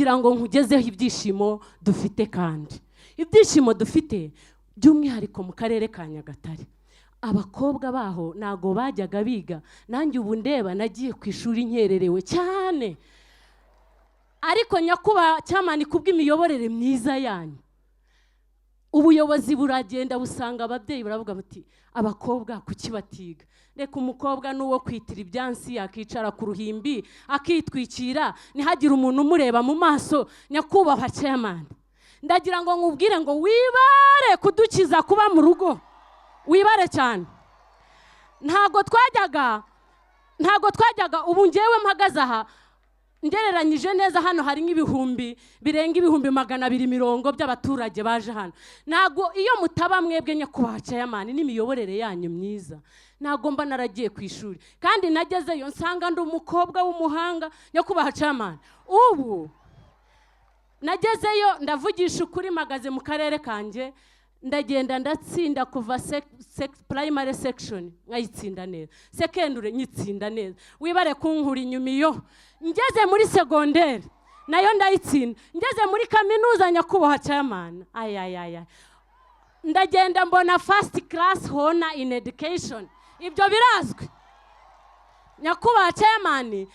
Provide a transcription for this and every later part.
kugira ngo nkugezeho ibyishimo dufite, kandi ibyishimo dufite by'umwihariko mu karere ka Nyagatare. Abakobwa baho nago bajyaga biga, nanjye ubu ndeba nagiye ku ishuri nkererewe cyane, ariko nyakuba cyamani kubw'imiyoborere myiza yanyu, ubuyobozi buragenda busanga ababyeyi baravuga bati abakobwa kuki batiga. Reka umukobwa n'uwo kwitira ibyansi akicara ku ruhimbi akitwikira ntihagire umuntu umureba mu maso. Nyakubahwa chairman, ndagira ngo nkubwire ngo wibare kudukiza kuba mu rugo, wibare cyane. Ntago twajyaga ubu ngewe mpagaze aha ngereranyije neza, hano hari nk'ibihumbi birenga ibihumbi 220 by'abaturage baje hano. Nago iyo mutaba mwebwe nyakubahwa chairman n'imiyoborere yanyu myiza, nago mba naragiye ku ishuri, kandi nagezeyo nsanga ndi umukobwa w'umuhanga. Nyakubahwa chairman, ubu nagezeyo ndavugisha ukuri, magaze mu karere kanje ndagenda ndatsinda kuva primary section nkayitsinda neza, secondary nyitsinda neza. Wibare kunkura inyuma iyo ngeze muri secondaire nayo ndayitsinda, ngeze muri kaminuza nyakubahwa chairman ndagenda mbona first class honor in education. Ibyo birazwi nyakubahwa chairman,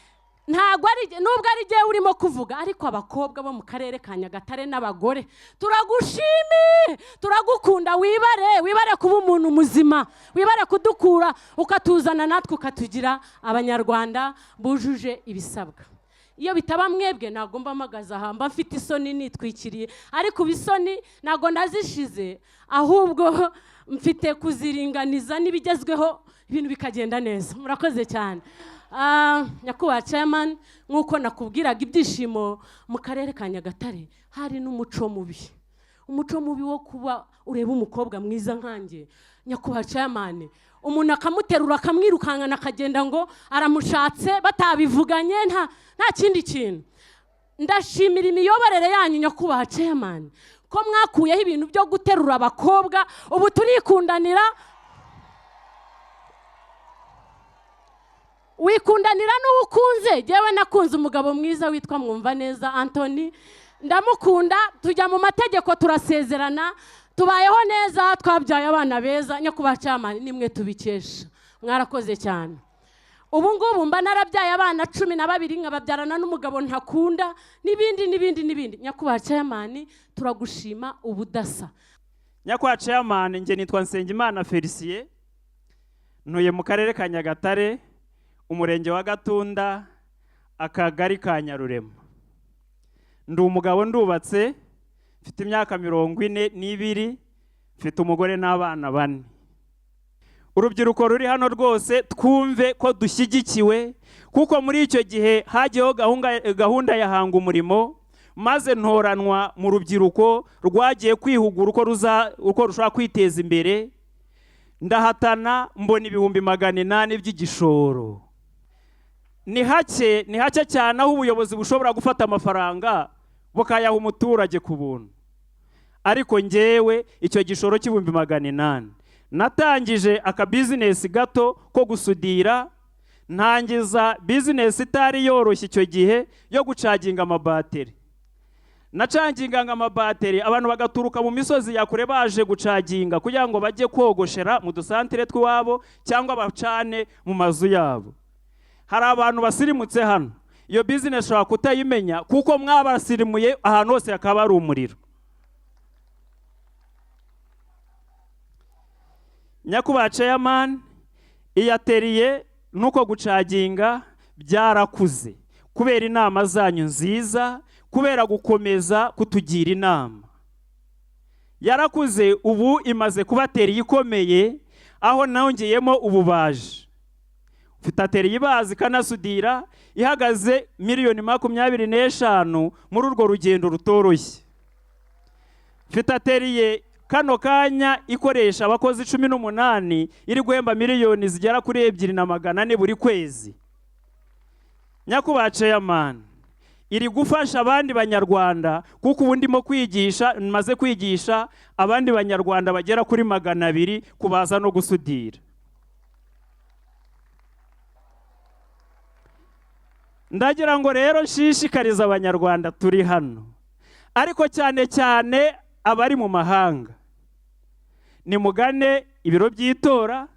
ntabwo ari nubwo ari giye urimo kuvuga, ariko abakobwa bo mu karere ka Nyagatare n'abagore turagushimiye, turagukunda. Wibare kuba umuntu muzima, wibare kudukura ukatuzana natwe ukatugira abanyarwanda bujuje ibisabwa. Iyo bitaba mwebwe nago mba magaza aha, mba mfite isoni nitwikiriye, ariko bisoni nago ndazishize, ahubwo mfite kuziringaniza n'ibigezweho, ibintu bikagenda neza. Murakoze cyane. Nyakubahwa chairman, nkuko nakubwiraga ibyishimo mu karere ka Nyagatare hari n'umuco mubi, umuco mubi wo kuba ureba umukobwa mwiza nkanjye. Nyakubahwa chairman, umuntu akamuterura akamwirukankana akagenda ngo aramushatse batabivuganye, nta kindi kintu. Ndashimira imiyoborere yanyu nyakubahwa chairman ko mwakuyeho ibintu byo guterura abakobwa, ubu turikundanira. Wikundanira n'ukunze. Jewe nakunze umugabo mwiza witwa Mwumvaneza Anthony, ndamukunda, tujya mu mategeko turasezerana, tubayeho neza, twabyaye abana beza. Nyakubahwa chairman, nimwe tubikesha, mwarakoze cyane. Ubu ngubu mba narabyaye abana 12 nkababyarana n'umugabo ntakunda, n'ibindi. Nyakubahwa chairman, turagushima ubudasa. Nyakubahwa chairman, nge nitwa Nsengimana Felicien, ntuye mu karere ka Nyagatare, umurenge wa Gatunda, akagari ka Nyarurema. Ndi umugabo ndubatse, mfite imyaka 42, mfite umugore n'abana 4. Urubyiruko ruri hano rwose twumve ko dushyigikiwe, kuko muri icyo gihe hagiyeho gahunda ya hanga umurimo, maze ntoranwa mu rubyiruko rwagiye kwihugura uko rushobora kwiteza imbere. Ndahatana mbona 800 by'igishoro. Ni hake cyane aho ubuyobozi bushobora gufata amafaranga bukayaha umuturage ku buntu, ariko ngewe icyo gishoro cy'800 natangije aka business gato ko gusudira. Ntangiza business itari yoroshye icyo gihe yo gucaginga amabateri. Nacaginga amabateri, abantu bagaturuka mu misozi yakure baje gucaginga kugira ngo bajye kogoshera mu dusantere tw'iwabo cyangwa bacane mu mazu yabo. Hari abantu basirimutse hano, iyo business shobora kutayimenya kuko mwabasirimuye ahantu hose akaba ari umuriro. Nyakubahwa chairman, iyateriye nuko gucaginga byarakuze kubera inama zanyu nziza, kubera gukomeza kutugira inama. Yarakuze, ubu imaze kubatera ikomeye, aho nongeyemo ububaji. Ufite ateri ibazi kanasudira ihagaze $25,000 muri urwo rugendo rutoroshye. Ufite ateri kano kanya ikoresha abakozi 18, iri guhemba miliyoni zigera kuri 2,400 buri kwezi. Nyakubahwa chairman, iri gufasha abandi banyarwanda, kuko ubu ndimo kwigisha, maze kwigisha abandi banyarwanda bagera kuri 200 kubaza no gusudira. ndagira ngo rero nshishikarize abanyarwanda turi hano, ariko cyane cyane abari mu mahanga, nimugane ibiro by'itora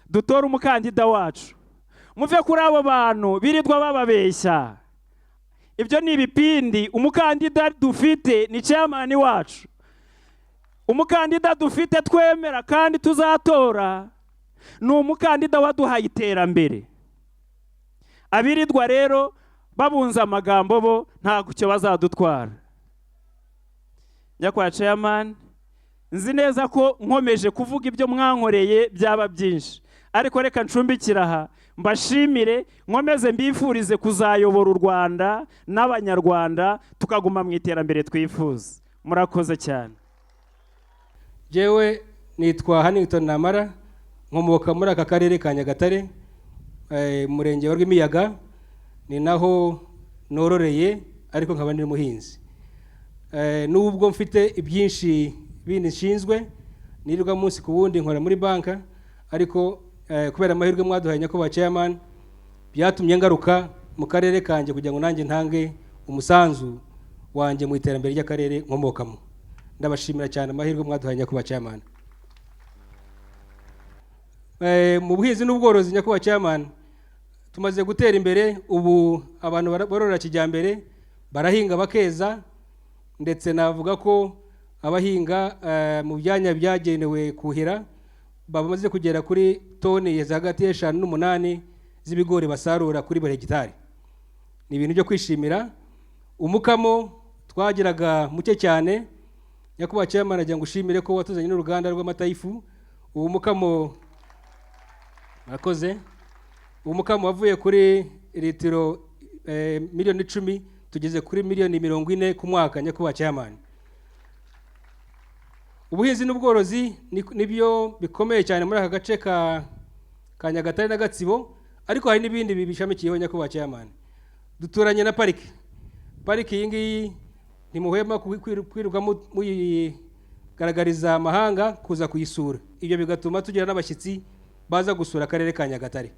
dutore umukandida wacu. Muve kuri abo bantu birirwa bababeshya. Ibyo ni ibipindi. Umukandida dufite ni chairman wacu. Umukandida dufite twemera kandi tuzatora ni umukandida waduhaye iterambere. Abirirwa rero babunza amagambo bo nta gucyo bazadutwara. Nyakubahwa chairman, nzi neza ko nkomeje kuvuga ibyo mwankoreye byaba byinshi, ariko reka ncumbikira aha mbashimire, nkomeze mbifurize kuzayobora u Rwanda n'abanyarwanda tukaguma mu iterambere twifuza. Murakoze cyane. Jewe nitwa Hannington Namara, nkomoka muri aka karere ka Nyagatare, murenge wa Rwimiyaga, ni naho nororeye ariko nkaba ndi muhinzi. Nubwo mfite ibyinshi bindi nshinzwe, nirirwa munsi ku wundi nkora muri banka, ariko kubera amahirwe mwaduhaye nyakubahwa chairman, byatumye ngaruka mu karere kanje kugira ngo nanjye ntange umusanzu wanje mu iterambere ry'akarere nkomokamo. Ndabashimira cyane amahirwe mwaduhaye nyakubahwa chairman. Mu buhinzi n'ubworozi nyakubahwa chairman, tumaze gutera imbere. Ubu abantu borora kijyambere, barahinga bakeza, ndetse navuga ko abahinga mu byanya byagenewe kuhira bamaze kugera kuri toni hagati y'eshanu n'umunani z'ibigori basarura kuri buri hegitari. Ni ibintu byo kwishimira. Umukamo twagiraga muke cyane, nyakubahwa chairman, agira ngo ushimire ko watuzanye n'uruganda rw'amata y'ifu. Ubu mukamo murakoze. Ubu mukamo wavuye kuri litiro miliyoni 10 tugeze kuri miliyoni 40 ku mwaka nyakubahwa chairman. Ubuhinzi n'ubworozi nibyo bikomeye cyane muri aka gace ka Nyagatare na Gatsibo, ariko hari n'ibindi bibishamikiyeho nyakubahwa chairman. Duturanye na pariki. Pariki iyi ngiyi ntimuhema kwirirwa muyigaragariza amahanga kuza kuyisura. Ibyo bigatuma tugira n'abashyitsi baza gusura akarere ka Nyagatare.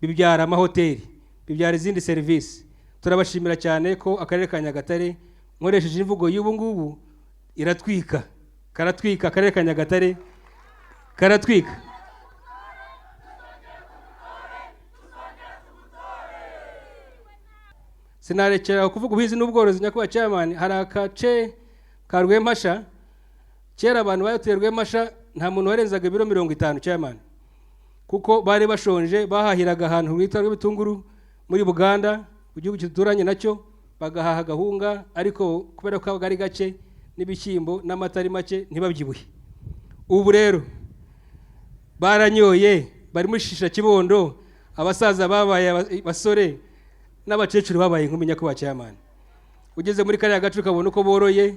Bibyara amahoteli, bibyara izindi serivisi. Turabashimira cyane ko akarere ka Nyagatare, nkoresheje imvugo y'ubu ngubu, iratwika. Karatwika akarere ka Nyagatare, karatwika. Sinarekera kuvuga ubuhinzi n'ubworozi nyakubahwa chairman. Hari akace ka Rwempasha, kera abantu bayoteye Rwempasha nta muntu warenzaga ibiro 50 chairman, kuko bari bashonje. Bahahiraga ahantu rwitwa rw'ibitunguru muri Buganda, ku gihugu kituranye nacyo, bagahaha gahunga, ariko kubera ko ari gake n'ibishyimbo n'amatari make ntibabyibuhe. Ubu rero baranyoye, bari muri Shisha Kibondo, abasaza babaye basore n'abacecuru babaye inkumi nyakubahwa chairman. Ugeze muri kariya gace ukabona uko boroye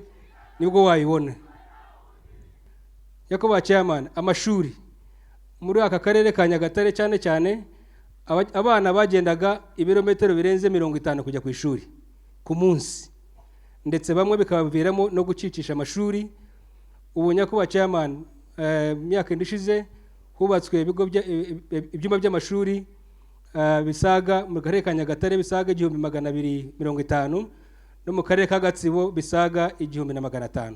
nibwo wayibona. Nyakubahwa chairman, amashuri muri aka karere ka Nyagatare cyane cyane abana bagendaga ibirometero birenze 50 kujya ku ishuri ku munsi, ndetse bamwe bikabaviramo no gucicisha amashuri. Ubu nyakubahwa chairman, myaka ndishize hubatswe ibigo ibyumba by'amashuri bisaga mu karere ka Nyagatare bisaga 1250, no mu karere ka Gatsibo bisaga 1500.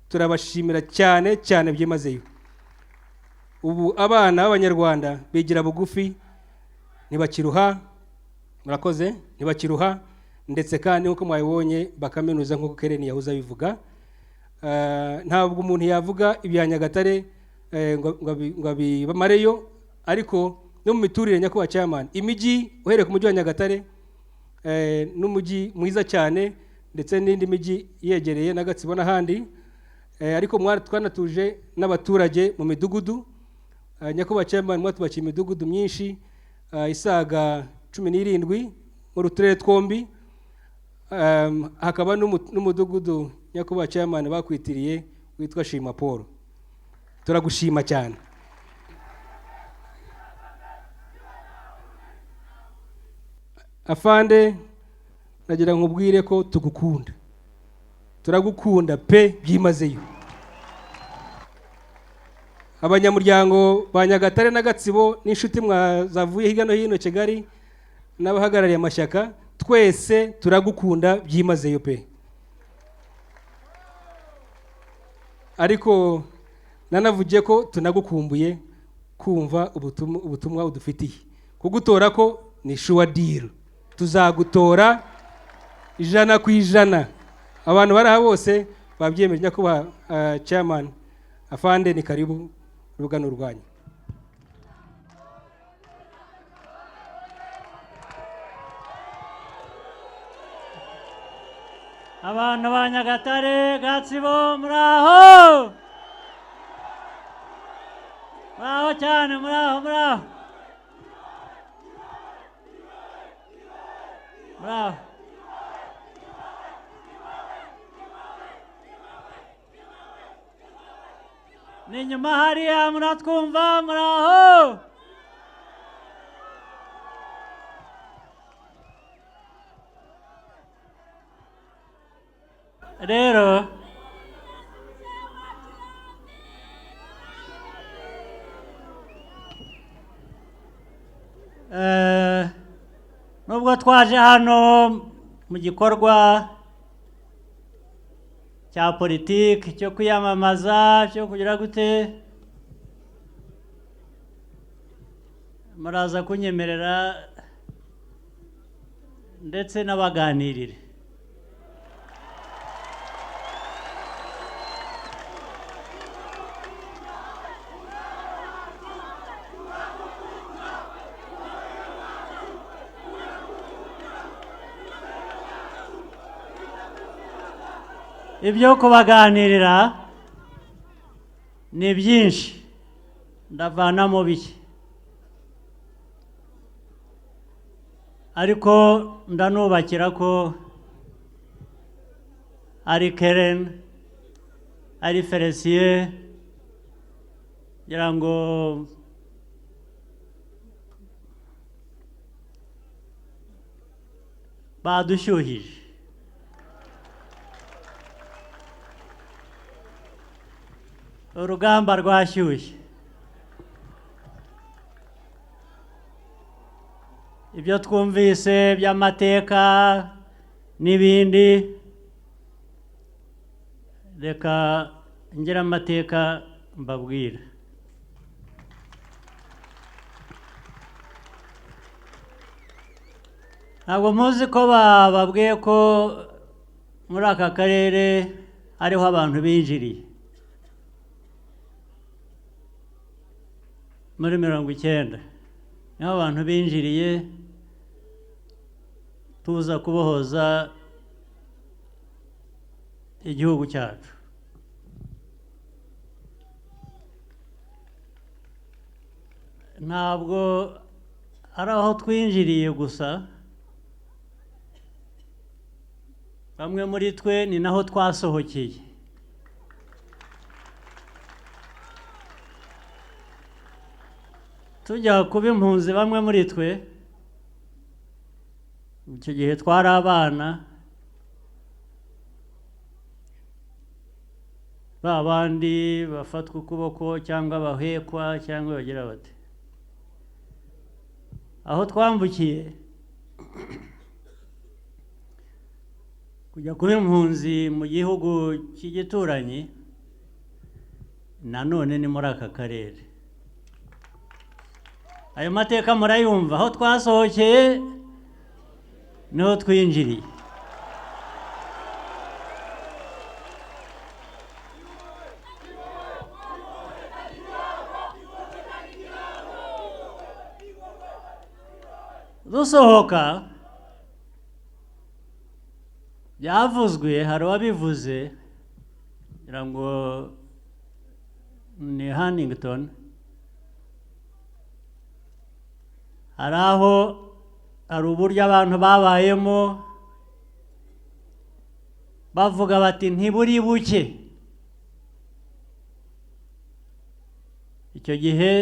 Turabashimira cyane cyane byimazeyo. Ubu abana b'abanyarwanda bigira bugufi, ntibakiruha. Murakoze, ntibakiruha, ndetse kandi nkuko mwabibonye bakaminuza nkuko Kereni yahuza bivuga. Ntabwo umuntu yavuga ibya Nyagatare ngo abibamareyo, ariko no mu miturire nyakubahwa chairman, imijyi uhereye ku mujyi wa Nyagatare n'umujyi mwiza cyane, ndetse n'indi mijyi yegereye na Gatsibo n'ahandi, ariko twanatuje n'abaturage mu midugudu. Nyakubahwa chairman, mwatubakiye imidugudu myinshi isaga 17 mu turere twombi. Hakaba n'umudugudu nyakubahwa chairman bakwitiriye witwa Shima Paul. Turagushima cyane. Afande, nagira nkubwire ko tugukunda. Turagukunda pe byimazeyo. Abanyamuryango ba Nyagatare na Gatsibo n'inshuti mwazavuye hirya no hino Kigali n'abahagarariye amashyaka, twese turagukunda byimazeyo pe. Ariko nanavugiye ko tunagukumbuye kumva ubutumwa udufitiye. Kugutora ko ni sure deal, tuzagutora 100%. Abantu bari aha bose babyemeje kuba chairman. Afande ni karibu rugano rwanyu. Abantu ba Nyagatare, Gatsibo, muraho cyane, muraho ni nyuma hariya muratwumva, muraho. Rero nubwo twaje hano mu gikorwa cya politiki cyo kwiyamamaza cyo kugira gute, muraza kunyemerera ndetse n'abaganirire. Ibyo kubaganirira ni byinshi, ndavanamo bike, ariko ndanubakira ko ari Keren, ari Felicien, ngira ngo badushyuhije. Urugamba rwashyushye. Ibyo twumvise by'amateka n'ibindi, reka ngira amateka mbabwira. Ntabwo muzi ko bababwiye ko muri aka karere hariho abantu binjiriye muri 1990. Niho abantu binjiriye tuza kubohoza igihugu cyacu. Ntabwo ari aho twinjiriye gusa, bamwe muri twe ni naho twasohokeye. Tujya kuba impunzi, bamwe muri twe icyo gihe twari abana, ba bandi bafatwa ukuboko cyangwa bahekwa cyangwa bagira bate. Aho twambukiye kujya kuba impunzi mu gihugu cy'igituranyi, nanone ni muri aka karere. Ayo mateka murayumva, aho twasohokeye niho twinjiriye. Dusohoka byavuzwe, hari uwabivuze ngira ngo ni Huntington, hari aho hari uburyo abantu babayemo bavuga bati ntiburi buke. Icyo gihe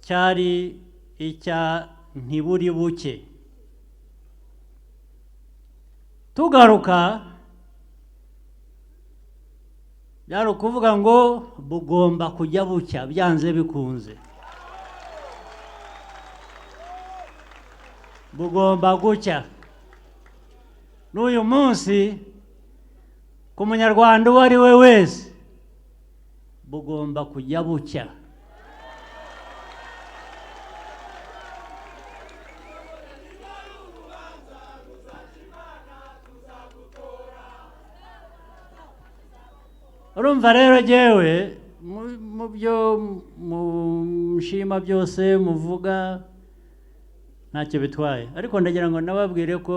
cyari icya ntiburi buke. Tugaruka byari ukuvuga ngo bugomba kujya bucya byanze bikunze, bugomba gucya. n'uyu munsi ku munyarwanda uwo ari we wese bugomba kujya bucya. Urumva rero jyewe mu byo mushima byose muvuga ntacyo bitwaye, ariko ndagira ngo nababwire ko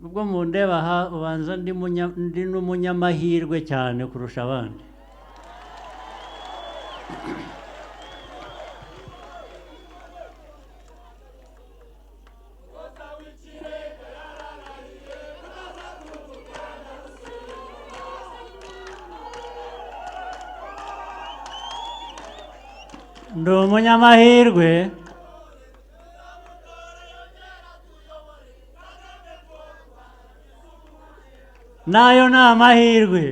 ubwo mundeba aha ubanza ndi n'umunyamahirwe cyane kurusha abandi. Ndi umunyamahirwe nayo ni amahirwe.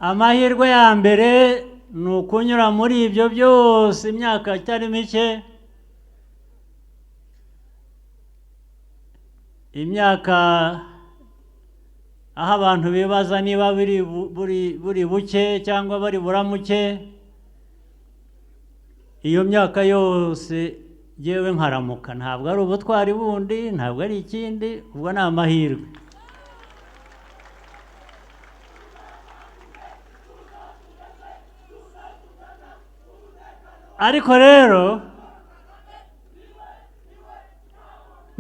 Amahirwe ya mbere ni ukunyura muri ibyo byose imyaka itari mike, imyaka aho abantu bibaza niba buri buke cyangwa bari buramuke. Iyo myaka yose yewe nkaramuka, ntabwo ari ubutwari bundi, ntabwo ari ikindi, ubwo ni amahirwe. Ariko rero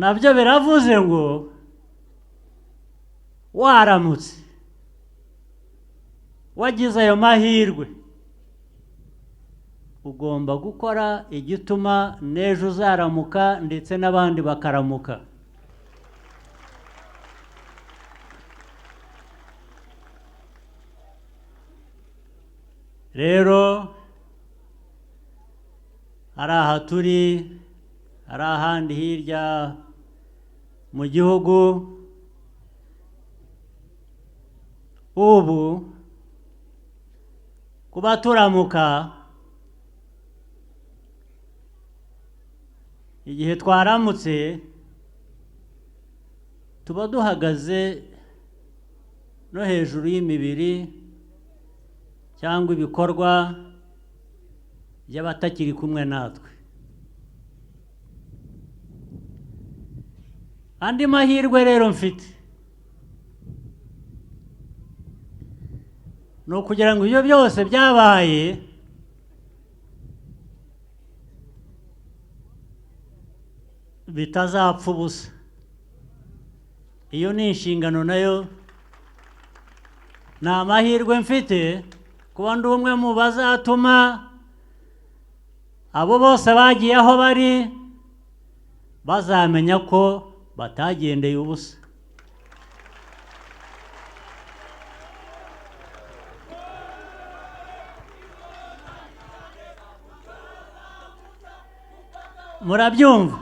nabyo biravuze ngo waramutse wagize ayo mahirwe ugomba gukora igituma n'ejo uzaramuka ndetse n'abandi bakaramuka. Rero ari aha turi, ari ahandi hirya mu gihugu, ubu kuba turamuka igihe twaramutse tuba duhagaze no hejuru y'imibiri cyangwa ibikorwa by'abatakiri kumwe natwe. Andi mahirwe rero mfite ni ukugira ngo ibyo byose byabaye bitazapfa ubusa. Iyo ni inshingano nayo, ni amahirwe mfite kuba ndi umwe mu bazatuma abo bose bagiye aho bari bazamenya ko batagendeye ubusa. Murabyumva?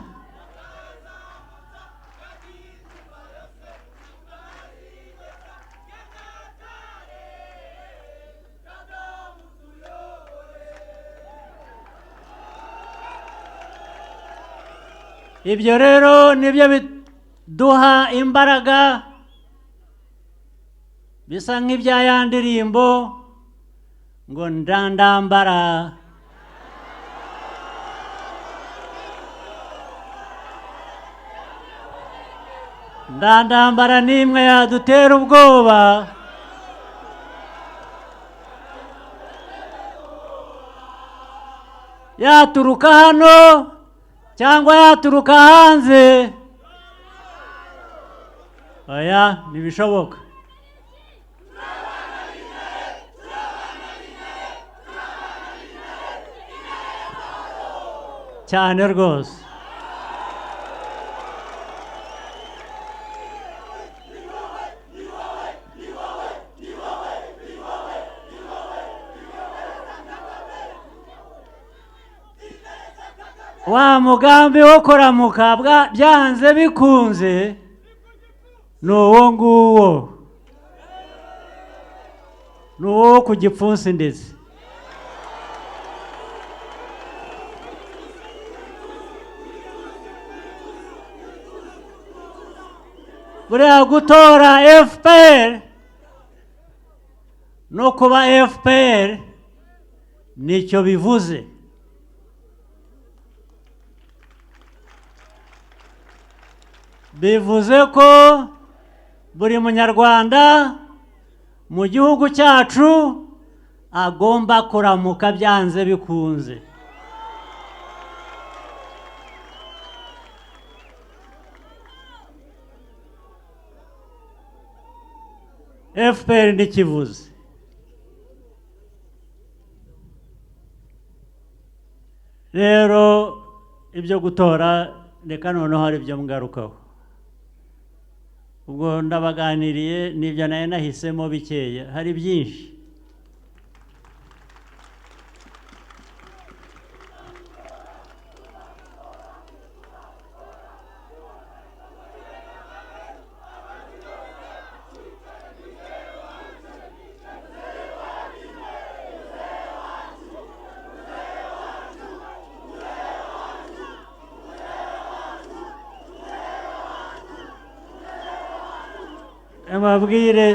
Ibyo rero nibyo biduha imbaraga, bisa nk'ibya ya ndirimbo ngo ndandambara ndandambara n'imwe yadutera ubwoba, yaturuka hano cyangwa yaturuka hanze. Oya, ntibishoboka. Cyane rwose. Wa mugambi wo kuramuka byanze bikunze ni uwo nguwo. ni uwo ku gipfunsi ndetse buriya gutora FPR no kuba FPR nicyo bivuze. Bivuze ko buri munyarwanda mu gihugu cyacu agomba kuramuka byanze bikunze. FPR ntikivuze. Rero ibyo gutora reka noneho hari ibyo mgarukaho. Ubwo ndabaganiriye n'ibyo nayo nahisemo bikeya, hari byinshi. Amabwire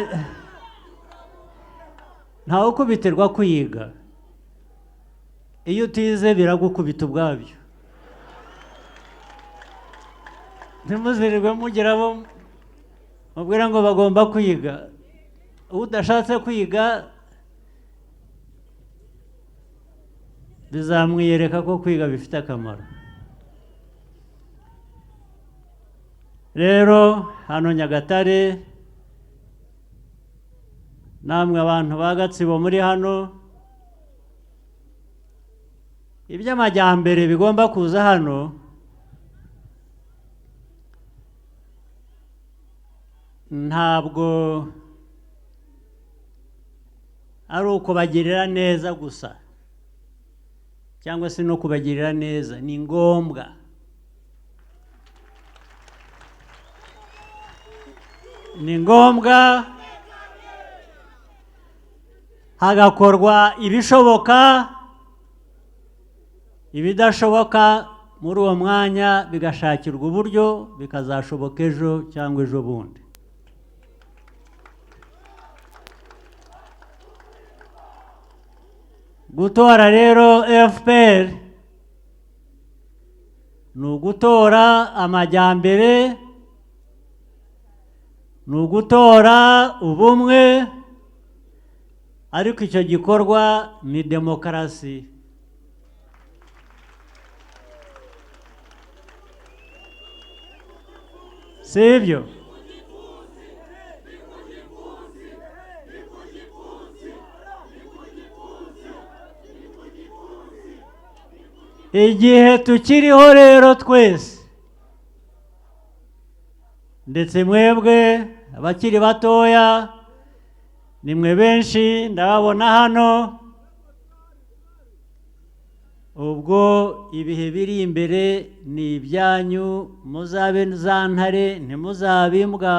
ntawe ukubitirwa kwiga, iyo utize biragukubita ubwabyo. Ntimuzirirwe mugira abo mubwira ngo bagomba kwiga, udashatse kwiga bizamwiyereka ko kwiga bifite akamaro. Rero hano Nyagatare, namwe abantu ba Gatsibo muri hano, iby'amajyambere bigomba kuza hano ntabwo ari ukubagirira neza gusa cyangwa se no kubagirira neza, ni ngombwa. Ni ngombwa hagakorwa ibishoboka, ibidashoboka muri uwo mwanya bigashakirwa uburyo bikazashoboka ejo cyangwa ejo bundi. Gutora rero FPR ni ugutora amajyambere, ni ugutora ubumwe, ariko icyo gikorwa ni demokarasi. Sibyo? Igihe tukiriho rero twese, ndetse mwebwe abakiri batoya, nimwe benshi ndababona hano, ubwo ibihe biri imbere ni ibyanyu, muzabe za ntare ntimuzabe imbwa.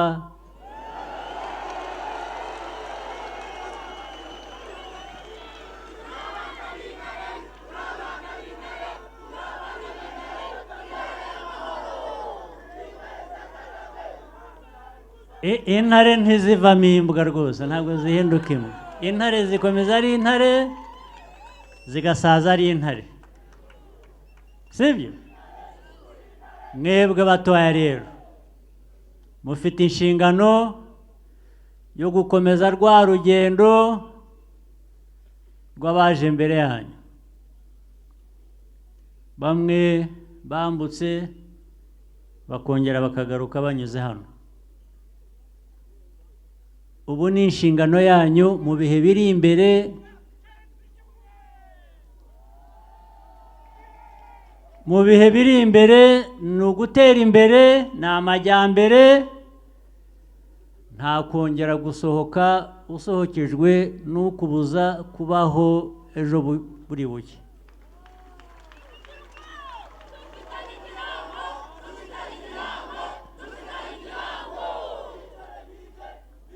Intare ntizivamo imbwa rwose, ntabwo zihinduka imbwa. Intare zikomeza ari intare, zigasaza ari intare. Sibyo? Mwebwe batoya rero mufite inshingano yo gukomeza rwa rugendo rw'abaje imbere yanyu. Bamwe bambutse bakongera bakagaruka banyuze hano. Ubu ni inshingano yanyu mu bihe biri imbere, mu bihe biri imbere ni ugutera imbere, ni amajyambere, nta kongera gusohoka usohokejwe n'ukubuza kubaho ejo buri buke.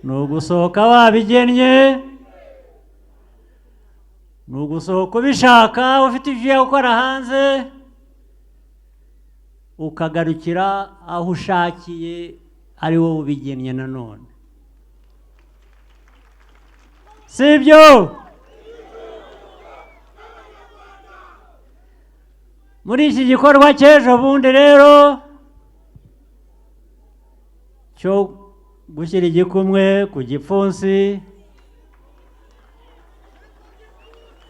Ni ugusohoka wabigennye, ugusohoka ubishaka ufite ibyo ugiye gukora hanze ukagarukira aho ushakiye ari wowe ubigennye nanone sibyo muri iki gikorwa cy'ejo bundi rero cyo gushyira igikumwe ku gipfunsi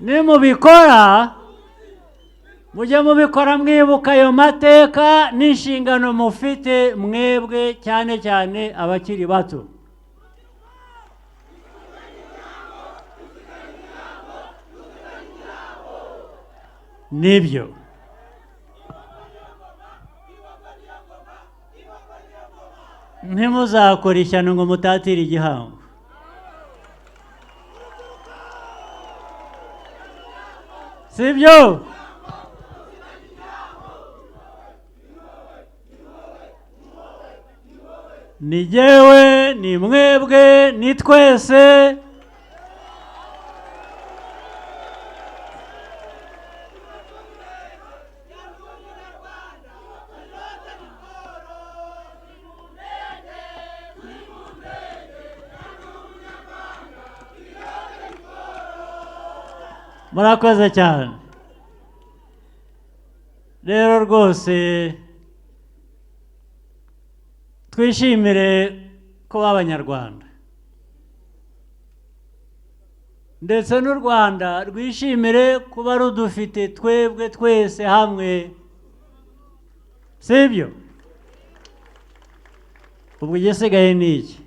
nimubikora mujye mubikora mwibuka ayo mateka n'inshingano mufite mwebwe cyane cyane abakiri bato nibyo ntimuzakore ishyano ngo mutatire igihango sibyo ni jyewe ni mwebwe ni twese murakoze cyane rero rwose twishimire kuba abanyarwanda ndetse n'u Rwanda rwishimire kuba rudufite twebwe twese hamwe sibyo ubwo igisigaye ni iki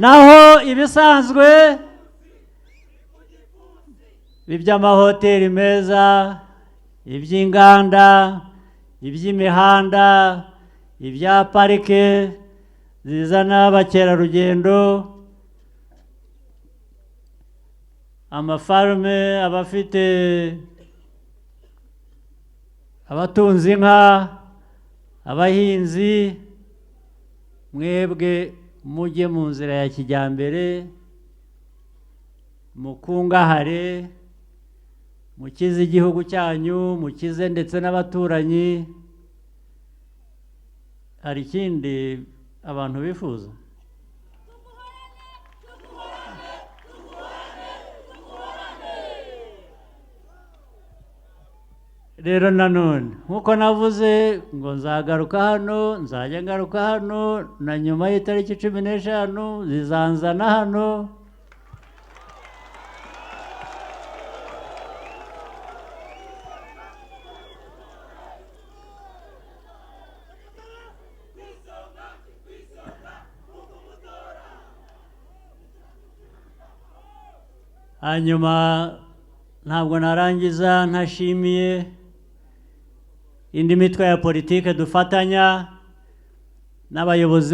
naho ibisanzwe iby'amahoteli meza iby'inganda iby'imihanda ibya parike zizana abakerarugendo amafarume abafite abatunzi inka abahinzi mwebwe mujye mu nzira ya kijyambere mukungahare mukize igihugu cyanyu mukize ndetse n'abaturanyi hari ikindi abantu bifuza rero nanone nk'uko navuze ngo nzagaruka hano nzajya ngaruka hano na nyuma y'itariki 15 zizanzana hano hanyuma ntabwo narangiza ntashimiye indi mitwe ya politike dufatanya n'abayobozi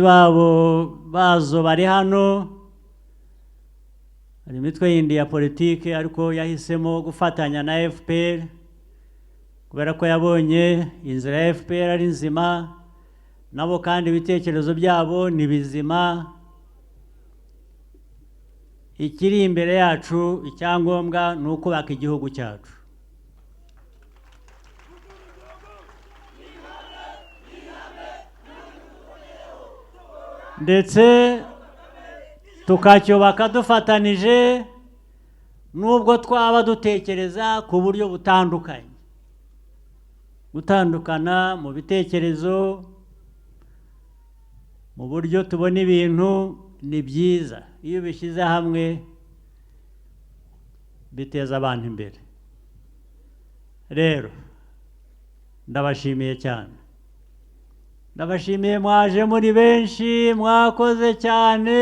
bazo bari hano hari imitwe yindi ya politike ariko yahisemo gufatanya na FPR kubera ko yabonye inzira ya FPR ari nzima nabo kandi ibitekerezo byabo ni bizima ikiri imbere yacu icyangombwa ni ukubaka igihugu cyacu ndetse tukacyubaka dufatanije nubwo twaba dutekereza ku buryo butandukanye gutandukana mu bitekerezo mu buryo tubona ibintu ni byiza iyo bishyize hamwe biteza abantu imbere rero ndabashimiye cyane ndabashimiye mwaje muri benshi mwakoze cyane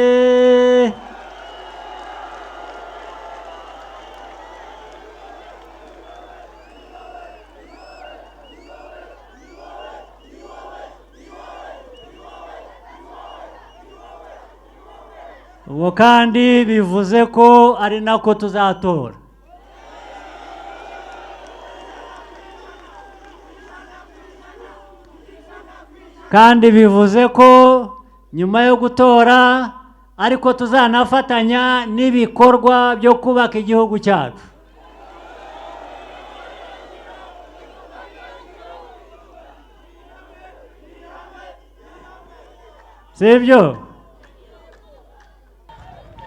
ubwo kandi bivuze ko ari nako tuzatora kandi bivuze ko nyuma yo gutora ariko tuzanafatanya n'ibikorwa byo kubaka igihugu cyacu. Sibyo?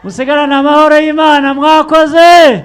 Musigarane amahoro y'Imana, mwakoze.